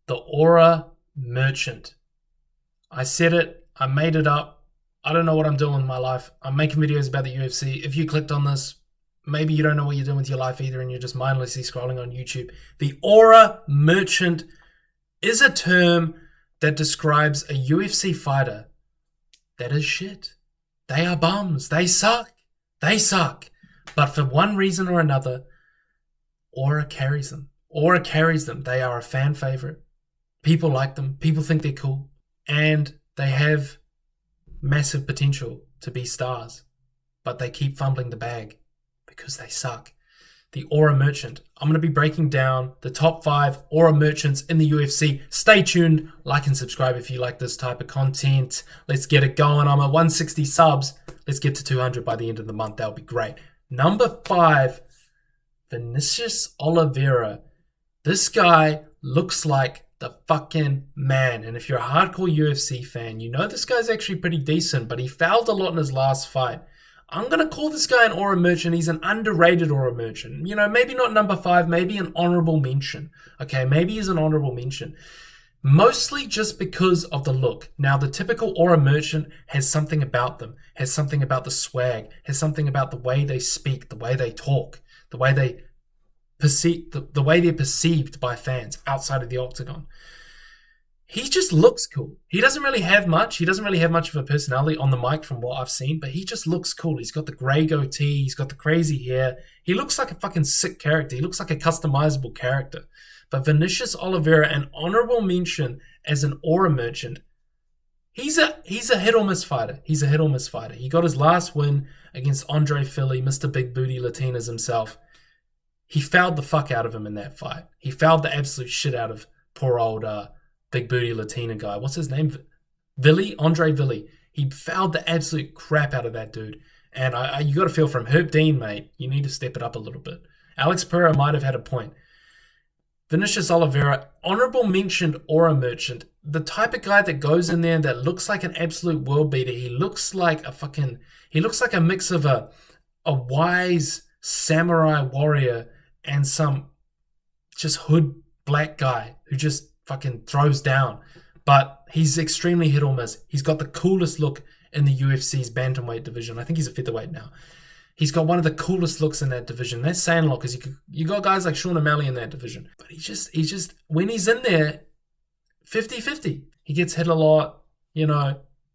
the Aura Merchant. I said it. I made it up. I don't know what I'm doing with my life. I'm making videos about the UFC. If you clicked on this, maybe you don't know what you're doing with your life either and you're just mindlessly scrolling on YouTube. The Aura Merchant is a term that describes a UFC fighter that is shit. They are bums. They suck. They suck. But for one reason or another, Aura carries them. Aura carries them. They are a fan favorite. People like them. People think they're cool. And they have massive potential to be stars. But they keep fumbling the bag because they suck. The Aura Merchant. I'm going to be breaking down the top 5 Aura Merchants in the UFC. Stay tuned. Like and subscribe if you like this type of content. Let's get it going. I'm at 160 subs. Let's get to 200 by the end of the month. That'll be great. Number 5, Vinicius Oliveira. This guy looks like the fucking man. And if you're a hardcore UFC fan, you know this guy's actually pretty decent, but he fouled a lot in his last fight. I'm going to call this guy an Aura Merchant. He's an underrated Aura Merchant. You know, maybe not number 5, maybe an honorable mention. Okay, maybe he's an honorable mention. Mostly just because of the look. Now, the typical Aura Merchant has something about them, has something about the swag, has something about the way they speak, the way they talk, the way they perceive, the way they're perceived by fans outside of the octagon. He just looks cool. He doesn't really have much. He doesn't really have much of a personality on the mic from what I've seen, but he just looks cool. He's got the grey goatee. He's got the crazy hair. He looks like a fucking sick character. He looks like a customizable character. But Vinicius Oliveira, an honorable mention as an Aura Merchant, he's a hit or miss fighter. He's a hit or miss fighter. He got his last win against Andre Philly, Mr. Big Booty Latinas himself. He fouled the fuck out of him in that fight. He fouled the absolute shit out of poor old Big Booty Latina guy. What's his name? Andre Villi. He fouled the absolute crap out of that dude. And you got to feel from Herb Dean, mate. You need to step it up a little bit. Alex Pereira might have had a point. Vinicius Oliveira, honorable mentioned Aura Merchant. The type of guy that goes in there that looks like an absolute world beater. He looks like a mix of a wise samurai warrior and some just hood black guy who just fucking throws down. But he's extremely hit or miss. He's got the coolest look in the UFC's bantamweight division. I think he's a featherweight now. He's got one of the coolest looks in that division. That's saying a lot because you got guys like Sean O'Malley in that division. But he's just when he's in there, 50-50. He gets hit a lot,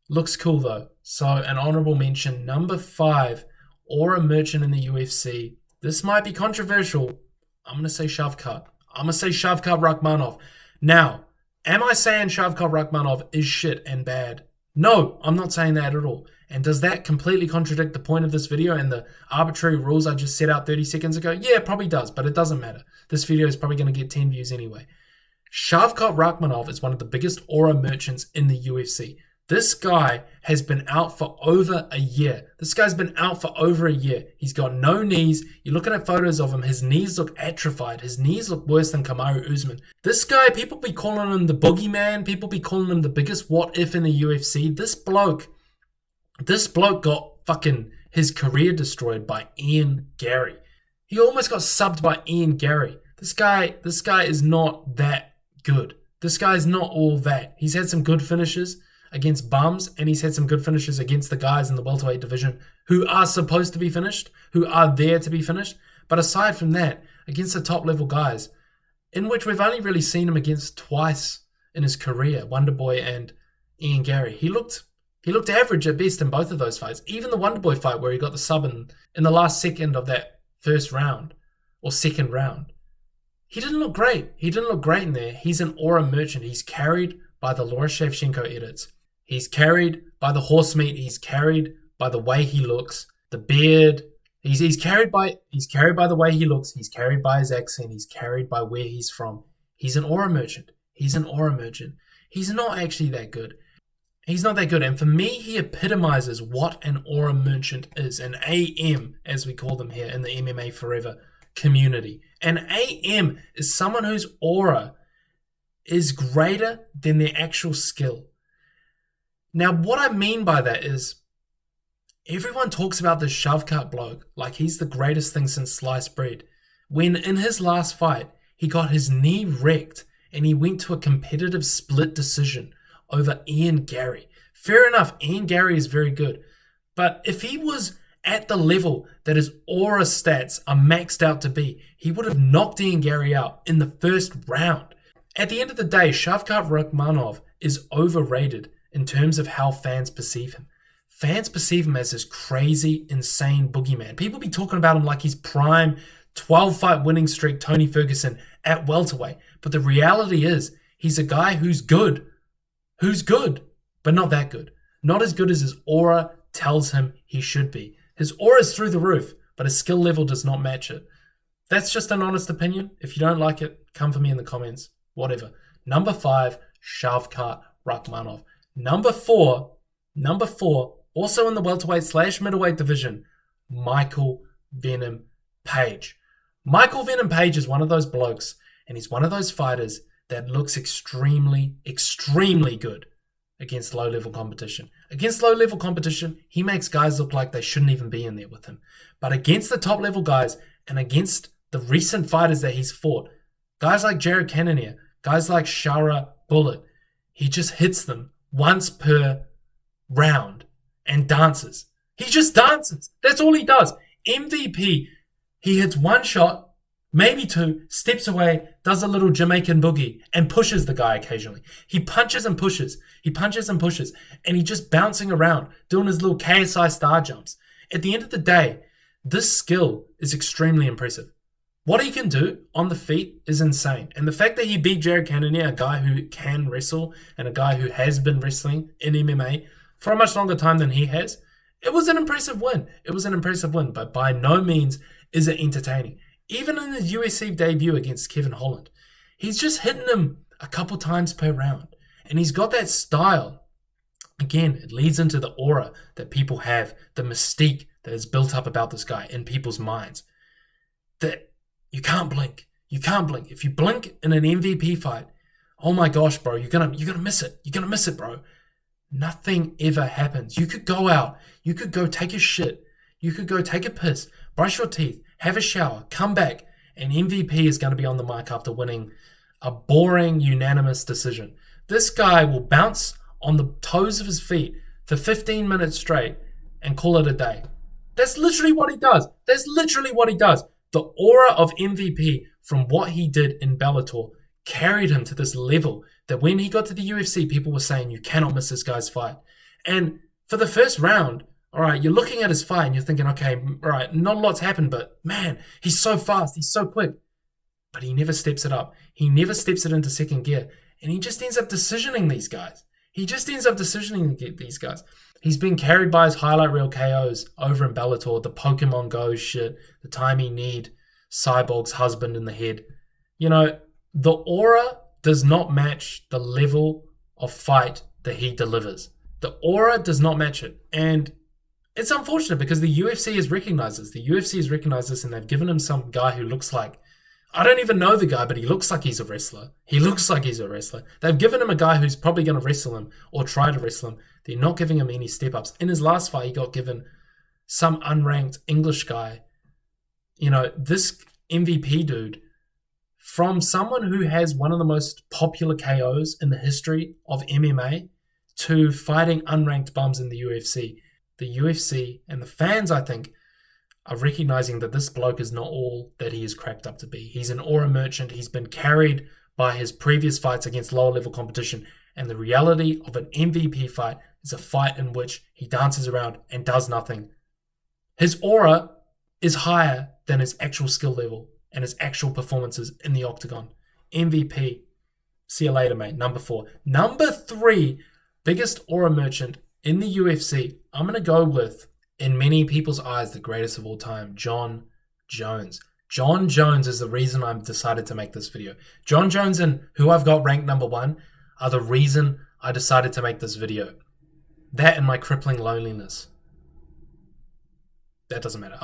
looks cool though. So an honorable mention, number 5, Aura Merchant in the UFC. This might be controversial. I'm going to say Shavkat. I'm going to say Shavkat Rakhmonov. Now, am I saying Shavkat Rakhmonov is shit and bad? No, I'm not saying that at all. And does that completely contradict the point of this video and the arbitrary rules I just set out 30 seconds ago? Yeah, it probably does, but it doesn't matter. This video is probably going to get 10 views anyway. Shavkat Rakhmonov is one of the biggest Aura Merchants in the UFC. This guy has been out for over a year. This guy's been out for over a year. He's got no knees. You're looking at photos of him. His knees look atrophied. His knees look worse than Kamaru Usman. This guy, people be calling him the boogeyman. People be calling him the biggest what if in the UFC. This bloke got fucking his career destroyed by Ian Gary. He almost got subbed by Ian Gary. This guy is not that good. This guy is not all that. He's had some good finishes against bums, and he's had some good finishes against the guys in the welterweight division who are supposed to be finished, who are there to be finished. But aside from that, against the top level guys, in which we've only really seen him against twice in his career, Wonderboy and Ian Gary, he looked average at best in both of those fights. Even the Wonderboy fight where he got the sub in the last second of that first round or second round, he didn't look great. He didn't look great in there. He's an Aura Merchant. He's carried by the Laura Shevchenko edits. He's carried by the horse meat. He's carried by the way he looks, the beard. He's carried by the way he looks. He's carried by his accent. He's carried by where he's from. He's an Aura Merchant. He's an Aura Merchant. He's not actually that good. He's not that good. And for me, he epitomizes what an Aura Merchant is. An AM, as we call them here in the MMA Forever community. An AM is someone whose aura is greater than their actual skill. Now, what I mean by that is everyone talks about this Shavkat bloke like he's the greatest thing since sliced bread. When in his last fight, he got his knee wrecked and he went to a competitive split decision over Ian Gary. Fair enough, Ian Gary is very good. But if he was at the level that his aura stats are maxed out to be, he would have knocked Ian Gary out in the first round. At the end of the day, Shavkat Rakhmonov is overrated in terms of how fans perceive him. Fans perceive him as this crazy, insane boogeyman. People be talking about him like he's prime 12-fight winning streak Tony Ferguson at welterweight. But the reality is, he's a guy who's good, but not that good. Not as good as his aura tells him he should be. His aura is through the roof, but his skill level does not match it. That's just an honest opinion. If you don't like it, come for me in the comments. Whatever. Number 5, Shavkat Rakhmonov. Number four, also in the welterweight/middleweight division, Michael Venom Page. Michael Venom Page is one of those blokes, and he's one of those fighters that looks extremely, extremely good against low-level competition. Against low-level competition, he makes guys look like they shouldn't even be in there with him. But against the top-level guys and against the recent fighters that he's fought, guys like Jared Cannonier, guys like Shara Bullet, he just hits them once per round and dances. He just dances. That's all he does. MVP, he hits one shot, maybe two, steps away, does a little Jamaican boogie, and pushes the guy occasionally. He punches and pushes. And he's just bouncing around, doing his little KSI star jumps. At the end of the day, this skill is extremely impressive. What he can do on the feet is insane. And the fact that he beat Jared Cannonier, a guy who can wrestle and a guy who has been wrestling in MMA for a much longer time than he has, it was an impressive win. But by no means is it entertaining. Even in his UFC debut against Kevin Holland, he's just hitting him a couple times per round. And he's got that style. Again, it leads into the aura that people have, the mystique that is built up about this guy in people's minds. That you can't blink. If you blink in an MVP fight, oh my gosh, bro, you're gonna miss it. You're gonna miss it, bro. Nothing ever happens. You could go out. You could go take a shit. You could go take a piss, brush your teeth, have a shower, come back, and MVP is going to be on the mic after winning a boring, unanimous decision. This guy will bounce on the toes of his feet for 15 minutes straight and call it a day. That's literally what he does. The aura of MVP from what he did in Bellator carried him to this level that when he got to the UFC, people were saying, you cannot miss this guy's fight. And for the first round, all right, you're looking at his fight and you're thinking, okay, all right, not a lot's happened, but man, he's so fast, he's so quick. But he never steps it up. He never steps it into second gear. And he just ends up decisioning these guys. He's been carried by his highlight reel KOs over in Bellator, the Pokemon Go shit, the time he need Cyborg's husband in the head. You know, the aura does not match the level of fight that he delivers. The aura does not match it. And it's unfortunate because the UFC has recognized this. The UFC has recognized this and they've given him some guy who looks like, I don't even know the guy, but he looks like he's a wrestler. They've given him a guy who's probably going to wrestle him or try to wrestle him. They're not giving him any step-ups. In his last fight, he got given some unranked English guy. You know, this MVP dude, from someone who has one of the most popular KOs in the history of MMA to fighting unranked bums in the UFC and the fans, I think, are recognizing that this bloke is not all that he is cracked up to be. He's an aura merchant. He's been carried by his previous fights against lower level competition. And the reality of an MVP fight is a fight in which he dances around and does nothing. His aura is higher than his actual skill level and his actual performances in the octagon. MVP. See you later, mate. Number 4. Number 3, biggest aura merchant in the UFC. I'm going to go with, in many people's eyes, the greatest of all time, Jon Jones. Jon Jones is the reason I've decided to make this video. Jon Jones and who I've got ranked number 1 are the reason I decided to make this video. That and my crippling loneliness. That doesn't matter.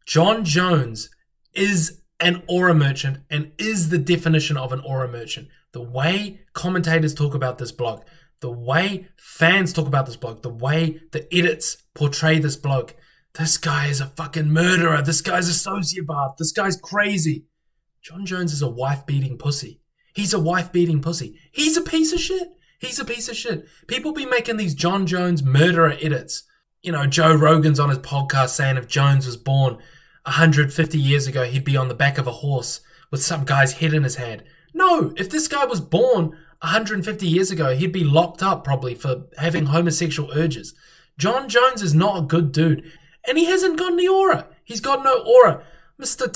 Jon Jones is an aura merchant and is the definition of an aura merchant. The way commentators talk about this bloke, the way fans talk about this bloke, the way the edits portray this bloke. This guy is a fucking murderer. This guy's a sociopath. This guy's crazy. Jon Jones is a wife-beating pussy. He's a wife-beating pussy. He's a piece of shit. He's a piece of shit. People be making these John Jones murderer edits. You know, Joe Rogan's on his podcast saying if Jones was born 150 years ago, he'd be on the back of a horse with some guy's head in his hand. No, if this guy was born 150 years ago, he'd be locked up probably for having homosexual urges. John Jones is not a good dude. And he hasn't got any aura. He's got no aura. Mr.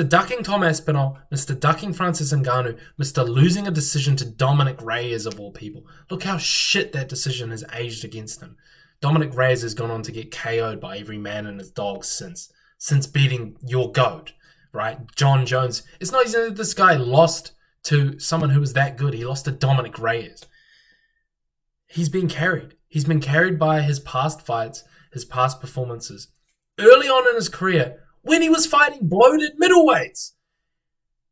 Ducking Tom Aspinall, Mr. Ducking Francis Ngannou, Mr. Losing a decision to Dominic Reyes of all people. Look how shit that decision has aged against him. Dominic Reyes has gone on to get KO'd by every man and his dog since beating your GOAT, right? John Jones. It's not easy that this guy lost to someone who was that good. He lost to Dominic Reyes. He's been carried. He's been carried by his past fights, his past performances. Early on in his career, when he was fighting bloated middleweights.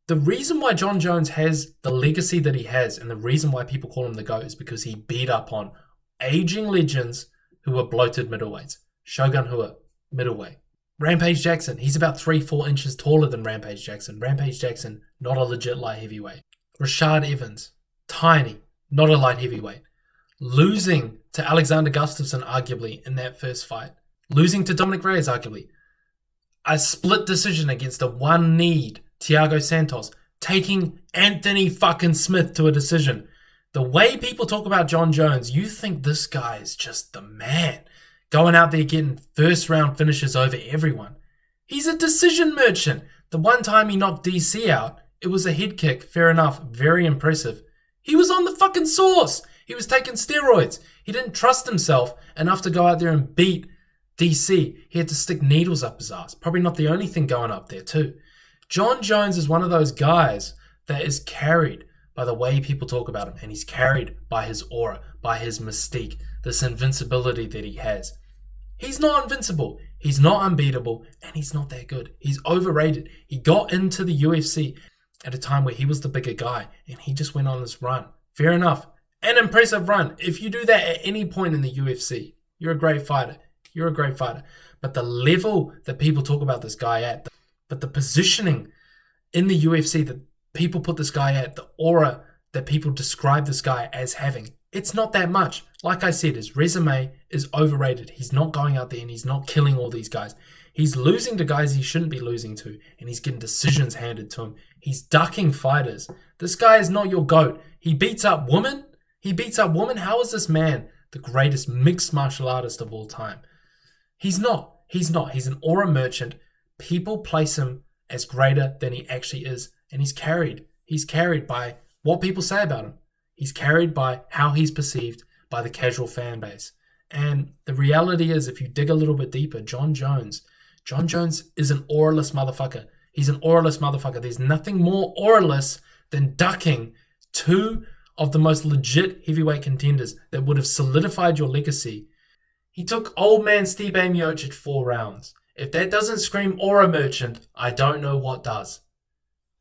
The reason why John Jones has the legacy that he has and the reason why people call him the GOAT is because he beat up on aging legends who were bloated middleweights. Shogun Rua, middleweight. Rampage Jackson, he's about 3-4 inches taller than Rampage Jackson. Rampage Jackson, not a legit light heavyweight. Rashad Evans, tiny, not a light heavyweight. Losing to Alexander Gustafsson, arguably, in that first fight. Losing to Dominic Reyes, arguably. A split decision against a one-kneed Thiago Santos. Taking Anthony fucking Smith to a decision. The way people talk about John Jones, you think this guy is just the man. Going out there getting first-round finishes over everyone. He's a decision merchant. The one time he knocked DC out, it was a head kick. Fair enough. Very impressive. He was on the fucking sauce. He was taking steroids. He didn't trust himself enough to go out there and beat DC. He had to stick needles up his ass. Probably not the only thing going up there too. John Jones is one of those guys that is carried by the way people talk about him. And he's carried by his aura, by his mystique, this invincibility that he has. He's not invincible. He's not unbeatable. And he's not that good. He's overrated. He got into the UFC at a time where he was the bigger guy. And he just went on this run. Fair enough. An impressive run. If you do that at any point in the UFC, you're a great fighter. You're a great fighter. But the level that people talk about this guy at, but the positioning in the UFC that people put this guy at, the aura that people describe this guy as having, it's not that much. Like I said, his resume is overrated. He's not going out there and he's not killing all these guys. He's losing to guys he shouldn't be losing to, and he's getting decisions handed to him. He's ducking fighters. This guy is not your GOAT. He beats up women. How is this man the greatest mixed martial artist of all time? He's not. He's an aura merchant. People place him as greater than he actually is. And he's carried. He's carried by what people say about him. He's carried by how he's perceived by the casual fan base. And the reality is, if you dig a little bit deeper, John Jones is an auraless motherfucker. He's an auraless motherfucker. There's nothing more auraless than ducking two of the most legit heavyweight contenders that would have solidified your legacy. He took old man Stipe Miocic 4 rounds. If that doesn't scream aura merchant, I don't know what does.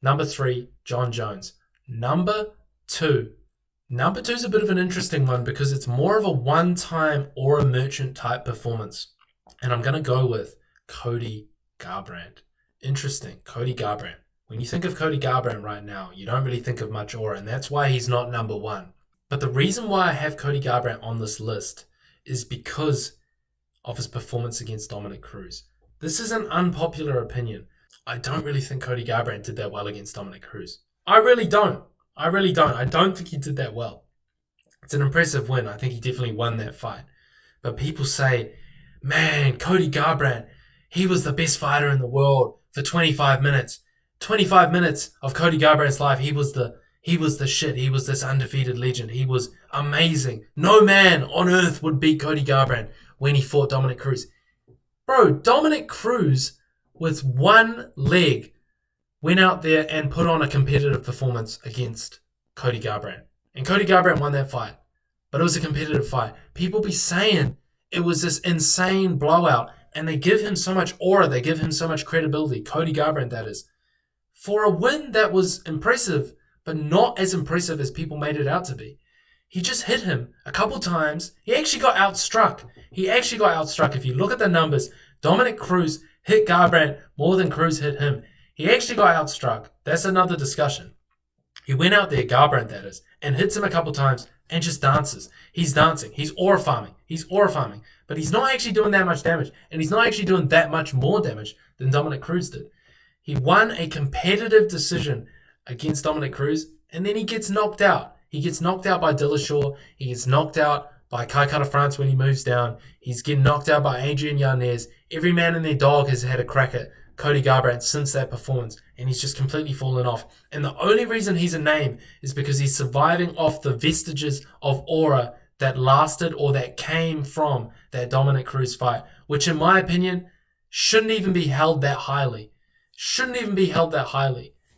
Number 3, John Jones. Number 2 is a bit of an interesting one because it's more of a one-time aura merchant type performance. And I'm going to go with Cody Garbrandt. Interesting, Cody Garbrandt. When you think of Cody Garbrandt right now, you don't really think of much aura, and that's why he's not number 1. But the reason why I have Cody Garbrandt on this list is because of his performance against Dominic Cruz. This is an unpopular opinion. I don't really think Cody Garbrandt did that well against Dominic Cruz. I really don't. I don't think he did that well. It's an impressive win. I think he definitely won that fight. But people say, man, Cody Garbrandt, he was the best fighter in the world for 25 minutes. 25 minutes of Cody Garbrandt's life, he was the shit. He was this undefeated legend. He was amazing. No man on earth would beat Cody Garbrandt when he fought Dominic Cruz. Bro, Dominic Cruz, with one leg, went out there and put on a competitive performance against Cody Garbrandt. And Cody Garbrandt won that fight. But it was a competitive fight. People be saying it was this insane blowout, and they give him so much aura, they give him so much credibility. Cody Garbrandt, that is. For a win that was impressive, but not as impressive as people made it out to be. He just hit him a couple times. He actually got outstruck. If you look at the numbers, Dominic Cruz hit Garbrandt more than Cruz hit him. He actually got outstruck. That's another discussion. He went out there, Garbrandt that is, and hits him a couple times and just dances. He's dancing. He's aura farming. But he's not actually doing that much damage. And he's not actually doing that much more damage than Dominic Cruz did. He won a competitive decision against Dominic Cruz, and then he gets knocked out. He gets knocked out by Dillashaw. He gets knocked out by Kai Kara-France when he moves down. He's getting knocked out by Adrian Yanez. Every man and their dog has had a crack at Cody Garbrandt since that performance, and he's just completely fallen off. And the only reason he's a name is because he's surviving off the vestiges of aura that lasted or that came from that Dominic Cruz fight, which in my opinion shouldn't even be held that highly.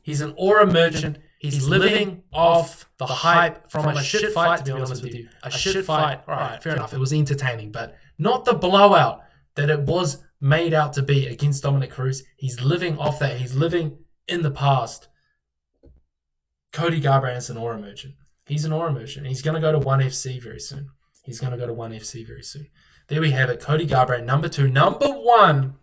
He's an aura merchant. He's living off the hype from a shit fight, to be honest with you. A shit fight. All right, fair enough. It was entertaining, but not the blowout that it was made out to be against Dominic Cruz. He's living off that. He's living in the past. Cody Garbrandt is an aura merchant. He's an aura merchant. He's going to go to 1FC very soon. There we have it. Cody Garbrandt, number 2. Number 1.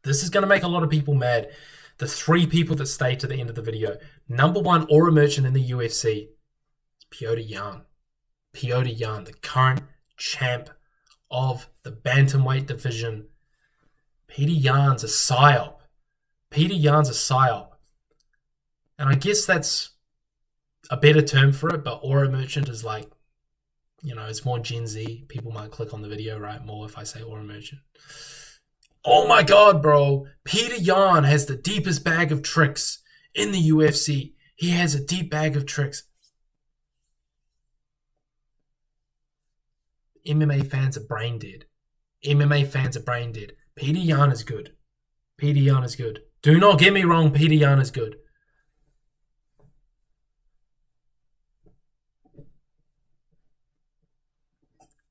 This is going to make a lot of people mad. The 3 people that stay to the end of the video. Number 1 aura merchant in the UFC. It's Petr Yan. Petr Yan, the current champ of the bantamweight division. Petr Yan's a psyop. And I guess that's a better term for it, but aura merchant is like, it's more Gen Z. People might click on the video, right, more if I say aura merchant. Oh my God, bro. Petr Yan has the deepest bag of tricks in the UFC. He has a deep bag of tricks. MMA fans are brain dead. Petr Yan is good. Do not get me wrong, Petr Yan is good.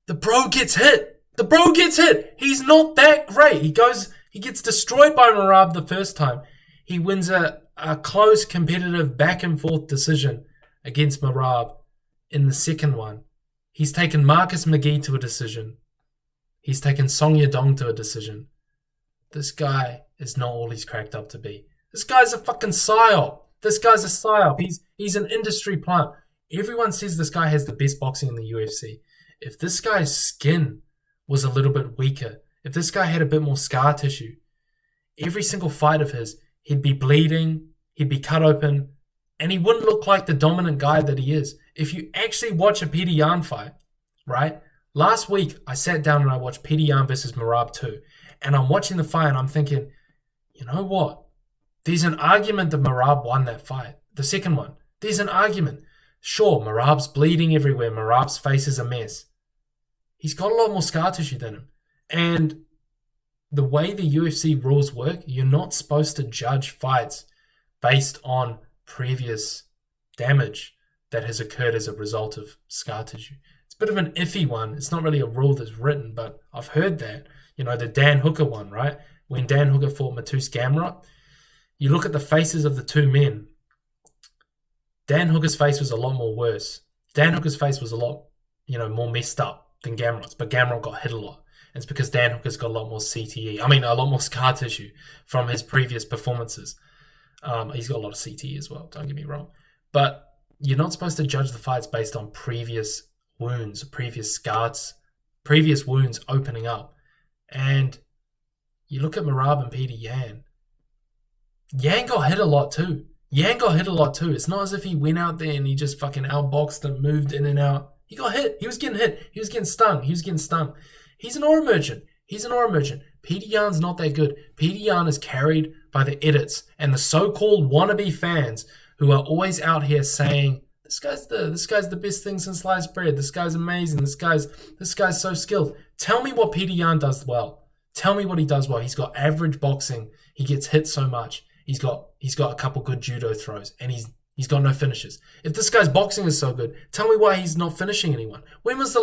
The bro gets hit. He's not that great. He gets destroyed by Merab the first time. He wins a close, competitive, back and forth decision against Merab in the second one. He's taken Marcus McGee to a decision. He's taken Song Yadong to a decision. This guy is not all he's cracked up to be. This guy's a fucking psyop. He's an industry plant. Everyone says this guy has the best boxing in the UFC. If this guy's skin was a little bit weaker, if this guy had a bit more scar tissue, every single fight of his, he'd be bleeding, he'd be cut open, and he wouldn't look like the dominant guy that he is. If you actually watch a Petr Yan fight, right? Last week, I sat down and I watched Petr Yan versus Merab 2, and I'm watching the fight and I'm thinking, you know what? There's an argument that Merab won that fight. The second one. There's an argument. Sure, Merab's bleeding everywhere. Merab's face is a mess. He's got a lot more scar tissue than him. And the way the UFC rules work, you're not supposed to judge fights based on previous damage that has occurred as a result of scar tissue. It's a bit of an iffy one. It's not really a rule that's written, but I've heard that. The Dan Hooker one, right? When Dan Hooker fought Matus Gamrot, you look at the faces of the two men. Dan Hooker's face was a lot more worse. Dan Hooker's face was a lot, more messed up than Gamrot's, but Gamrot got hit a lot. And it's because Dan Hooker's got a lot more a lot more scar tissue from his previous performances. He's got a lot of CTE as well, don't get me wrong. But you're not supposed to judge the fights based on previous wounds, previous scars, previous wounds opening up. And you look at Merab and Petr Yan. Yan got hit a lot too. It's not as if he went out there and he just fucking outboxed and moved in and out. He got hit. He was getting hit. He was getting stung. He's an aura merchant. Petr Yan's not that good. Petr Yan is carried by the edits and the so-called wannabe fans who are always out here saying, this guy's the best thing since sliced bread. This guy's amazing. This guy's so skilled. Tell me what Petr Yan does well. Tell me what he does well. He's got average boxing. He gets hit so much. He's got a couple good judo throws, and he's got no finishes. If this guy's boxing is so good, tell me why he's not finishing anyone. When was the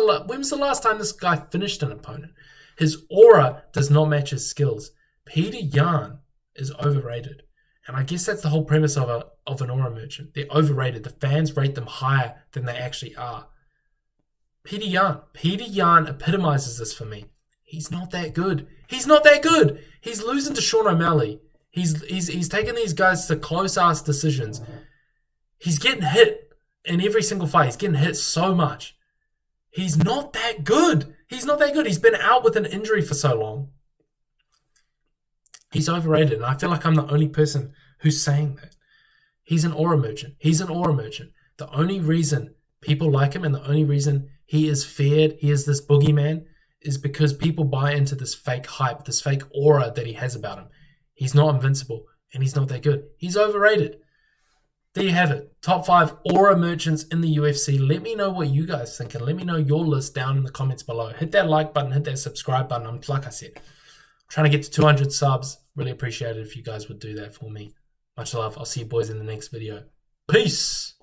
last time this guy finished an opponent? His aura does not match his skills. Petr Yan is overrated, and I guess that's the whole premise of an aura merchant. They're overrated. The fans rate them higher than they actually are. Petr Yan epitomizes this for me. He's not that good. He's losing to Sean O'Malley. He's taking these guys to close-ass decisions. He's getting hit in every single fight. He's getting hit so much. He's not that good. He's not that good. He's been out with an injury for so long. He's overrated, and I feel like I'm the only person who's saying that. He's an aura merchant. He's an aura merchant. The only reason people like him and the only reason he is feared, he is this boogeyman, is because people buy into this fake hype, this fake aura that he has about him. He's not invincible, and he's not that good. He's overrated. There you have it. Top 5 aura merchants in the UFC. Let me know what you guys think, and let me know your list down in the comments below. Hit that like button, hit that subscribe button. Like I said, I'm trying to get to 200 subs. Really appreciate it if you guys would do that for me. Much love. I'll see you boys in the next video. Peace.